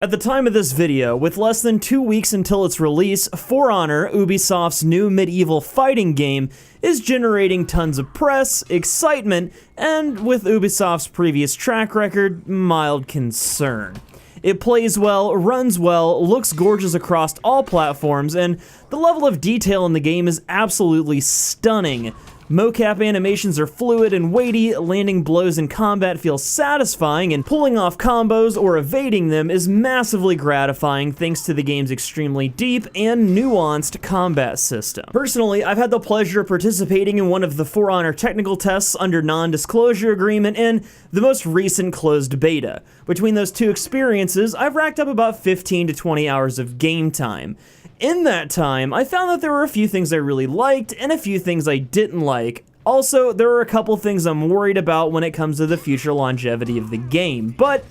At the time of this video, with less than 2 weeks until its release, For Honor, Ubisoft's new medieval fighting game, is generating tons of press, excitement, and with Ubisoft's previous track record, mild concern. It plays well, runs well, looks gorgeous across all platforms, and the level of detail in the game is absolutely stunning. Mocap animations are fluid and weighty, landing blows in combat feels satisfying, and pulling off combos or evading them is massively gratifying thanks to the game's extremely deep and nuanced combat system. Personally, I've had the pleasure of participating in one of the For Honor technical tests under non-disclosure agreement and the most recent closed beta. Between those two experiences, I've racked up about 15 to 20 hours of game time. In that time, I found that there were a few things I really liked and a few things I didn't like. Also, there are a couple things I'm worried about when it comes to the future longevity of the game, but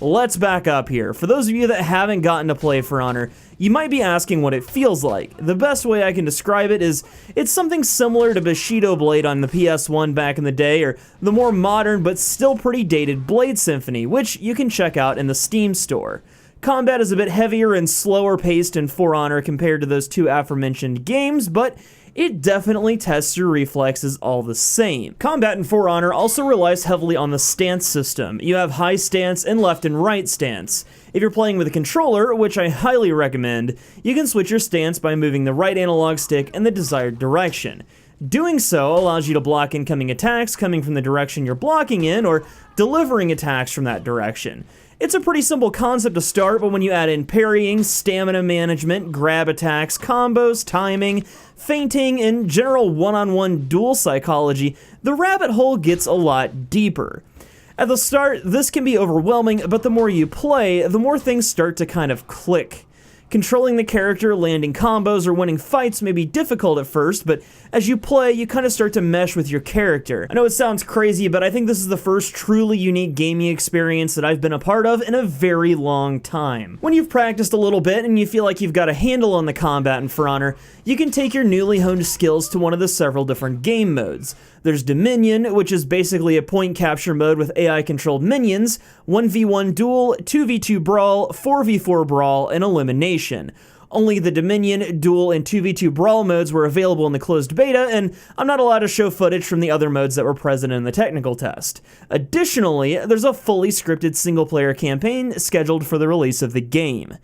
let's back up here. For those of you that haven't gotten to play For Honor, you might be asking what it feels like. The best way I can describe it is it's something similar to Bushido Blade on the PS1 back in the day, or the more modern but still pretty dated Blade Symphony, which you can check out in the Steam store. Combat is a bit heavier and slower paced in For Honor compared to those two aforementioned games, but it definitely tests your reflexes all the same. Combat in For Honor also relies heavily on the stance system. You have high stance and left and right stance. If you're playing with a controller, which I highly recommend, you can switch your stance by moving the right analog stick in the desired direction. Doing so allows you to block incoming attacks coming from the direction you're blocking in, or delivering attacks from that direction. It's a pretty simple concept to start, but when you add in parrying, stamina management, grab attacks, combos, timing, feinting, and general one-on-one duel psychology, the rabbit hole gets a lot deeper. At the start, this can be overwhelming, but the more you play, the more things start to kind of click. Controlling the character, landing combos, or winning fights may be difficult at first, but as you play, you kind of start to mesh with your character. I know it sounds crazy, but I think this is the first truly unique gaming experience that I've been a part of in a very long time. When you've practiced a little bit and you feel like you've got a handle on the combat in For Honor, you can take your newly honed skills to one of the several different game modes. There's Dominion, which is basically a point capture mode with AI-controlled minions, 1v1 duel, 2v2 brawl, 4v4 brawl, and elimination. Only the Dominion, duel, and 2v2 brawl modes were available in the closed beta, and I'm not allowed to show footage from the other modes that were present in the technical test. Additionally, there's a fully scripted single-player campaign scheduled for the release of the game.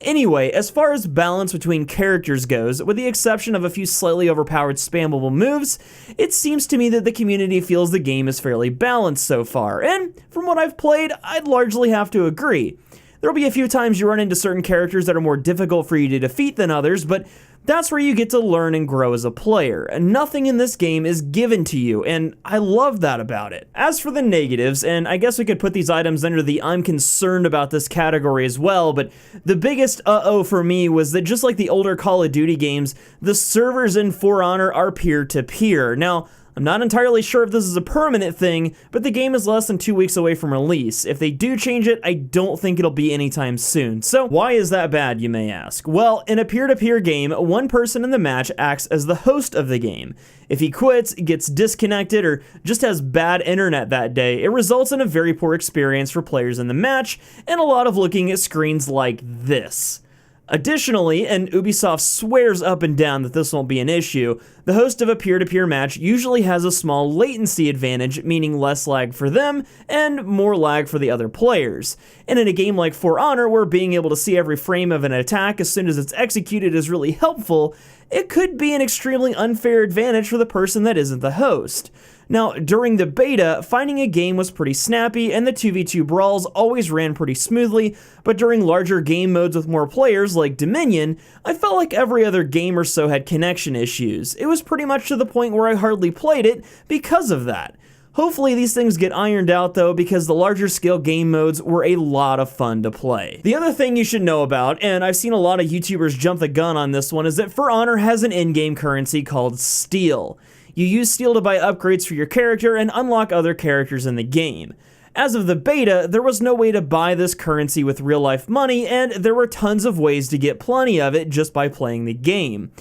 Anyway, as far as balance between characters goes, with the exception of a few slightly overpowered spammable moves, it seems to me that the community feels the game is fairly balanced so far, and from what I've played, I'd largely have to agree. There'll be a few times you run into certain characters that are more difficult for you to defeat than others, but that's where you get to learn and grow as a player. And nothing in this game is given to you, and I love that about it. As for the negatives, and I guess we could put these items under the I'm concerned about this category as well, but the biggest uh-oh for me was that just like the older Call of Duty games, the servers in For Honor are peer-to-peer. Now, I'm not entirely sure if this is a permanent thing, but the game is less than 2 weeks away from release. If they do change it, I don't think it'll be anytime soon. So why is that bad, you may ask? Well, in a peer-to-peer game, one person in the match acts as the host of the game. If he quits, gets disconnected, or just has bad internet that day, it results in a very poor experience for players in the match, and a lot of looking at screens like this. Additionally, and Ubisoft swears up and down that this won't be an issue, the host of a peer-to-peer match usually has a small latency advantage, meaning less lag for them and more lag for the other players. And in a game like For Honor, where being able to see every frame of an attack as soon as it's executed is really helpful, it could be an extremely unfair advantage for the person that isn't the host. Now, during the beta, finding a game was pretty snappy, and the 2v2 brawls always ran pretty smoothly, but during larger game modes with more players, like Dominion, I felt like every other game or so had connection issues. It was pretty much to the point where I hardly played it because of that. Hopefully these things get ironed out though, because the larger scale game modes were a lot of fun to play. The other thing you should know about, and I've seen a lot of YouTubers jump the gun on this one, is that For Honor has an in-game currency called Steel. You use Steel to buy upgrades for your character and unlock other characters in the game. As of the beta, there was no way to buy this currency with real-life money, and there were tons of ways to get plenty of it just by playing the game.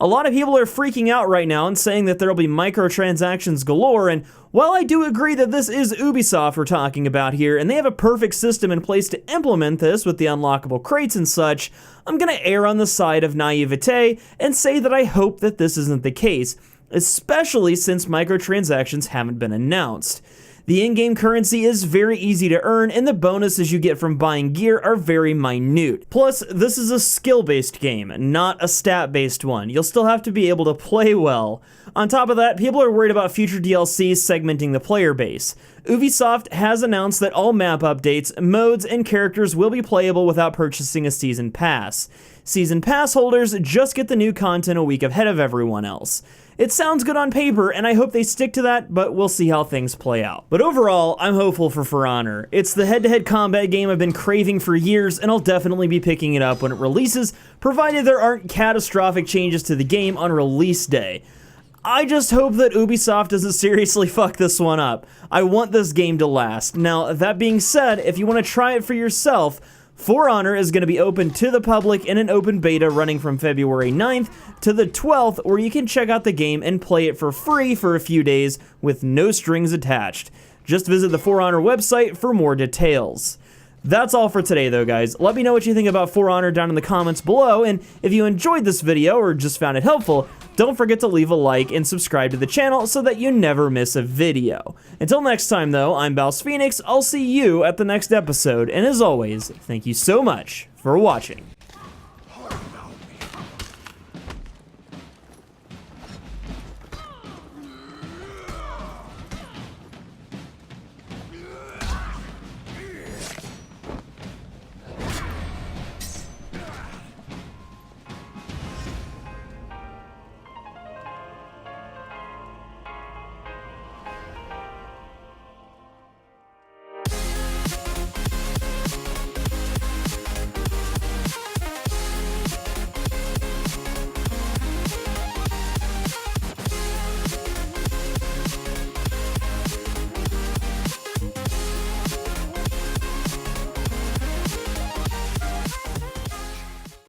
A lot of people are freaking out right now and saying that there'll be microtransactions galore, and while I do agree that this is Ubisoft we're talking about here, and they have a perfect system in place to implement this with the unlockable crates and such, I'm gonna err on the side of naivete and say that I hope that this isn't the case, especially since microtransactions haven't been announced. The in-game currency is very easy to earn, and the bonuses you get from buying gear are very minute. Plus, this is a skill-based game, not a stat-based one. You'll still have to be able to play well. On top of that, people are worried about future DLCs segmenting the player base. Ubisoft has announced that all map updates, modes, and characters will be playable without purchasing a Season Pass. Season Pass holders just get the new content a week ahead of everyone else. It sounds good on paper, and I hope they stick to that, but we'll see how things play out. But overall, I'm hopeful for Honor. It's the head-to-head combat game I've been craving for years, and I'll definitely be picking it up when it releases, provided there aren't catastrophic changes to the game on release day. I just hope that Ubisoft doesn't seriously fuck this one up. I want this game to last. Now, that being said, if you want to try it for yourself, For Honor is going to be open to the public in an open beta running from February 9th to the 12th, where you can check out the game and play it for free for a few days with no strings attached. Just visit the For Honor website for more details. That's all for today though, guys. Let me know what you think about For Honor down in the comments below, and if you enjoyed this video or just found it helpful, don't forget to leave a like and subscribe to the channel so that you never miss a video. Until next time though, I'm BouseFeenux. I'll see you at the next episode, and as always, thank you so much for watching.